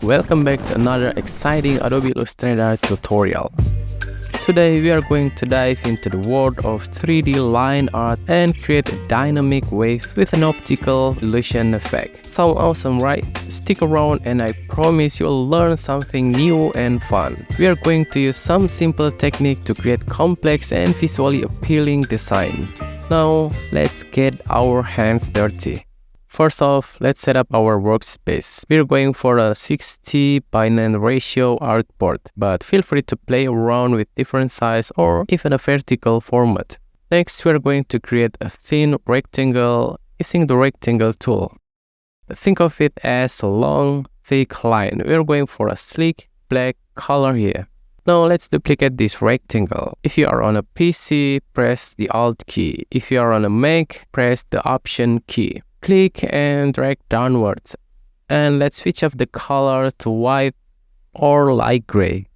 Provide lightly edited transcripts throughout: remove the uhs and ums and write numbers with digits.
Welcome back to another exciting Adobe Illustrator tutorial. Today we are going to dive into the world of 3D line art and create a dynamic wave with an optical illusion effect. Sound awesome, right? Stick around and I promise you'll learn something new and fun. We are going to use some simple technique to create complex and visually appealing design. Now let's get our hands dirty. First off, let's set up our workspace. We're going for a 60:9 ratio artboard, but feel free to play around with different size or even a vertical format. Next, we're going to create a thin rectangle using the rectangle tool. Think of it as a long, thick line. We're going for a sleek black color here. Now let's duplicate this rectangle. If you are on a PC, press the Alt key. If you are on a Mac, press the Option key. Click and drag downwards, and let's switch off the color to white or light gray.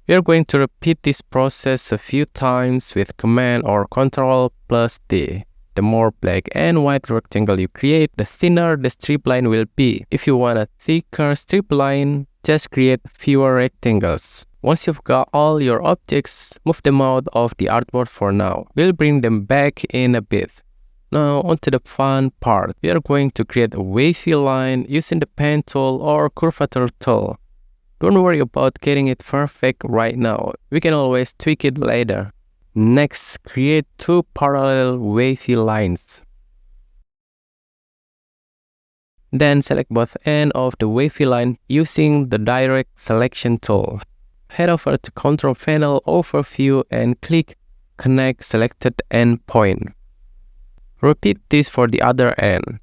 We are going to repeat this process a few times with Command or Ctrl+D. The more black and white rectangle you create, the thinner the strip line will be. If you want a thicker strip line, just create fewer rectangles. Once you've got all your objects, move them out of the artboard for now. We'll bring them back in a bit. Now onto the fun part. We are going to create a wavy line using the pen tool or curvature tool. Don't worry about getting it perfect right now. We can always tweak it later. Next, create two parallel wavy lines. Then select both ends of the wavy line using the direct selection tool. Head over to Control Panel Overview and click Connect Selected Endpoint. Repeat this for the other end.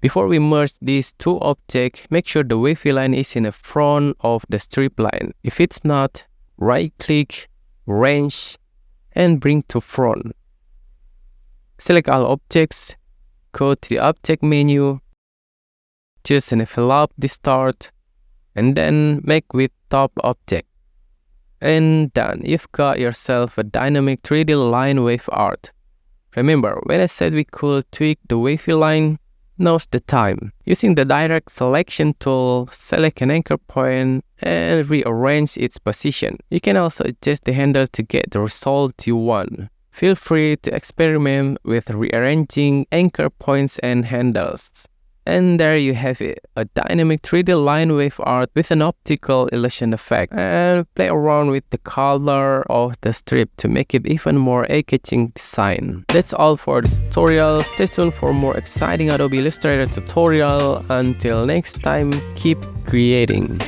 Before we merge these two objects, make sure the wavy line is in the front of the strip line. If it's not, right-click, Range, and bring to front. Select all objects, go to the Object menu, choose an envelope distort, and then make with top object. And done, you've got yourself a dynamic 3D line wave art. Remember, when I said we could tweak the wavy line, now's the time. Using the direct selection tool, select an anchor point and rearrange its position. You can also adjust the handle to get the result you want. Feel free to experiment with rearranging anchor points and handles. And there you have it, a dynamic 3D line wave art with an optical illusion effect. And play around with the color of the strip to make it even more eye-catching design. That's all for this tutorial. Stay tuned for more exciting Adobe Illustrator tutorial. Until next time, keep creating.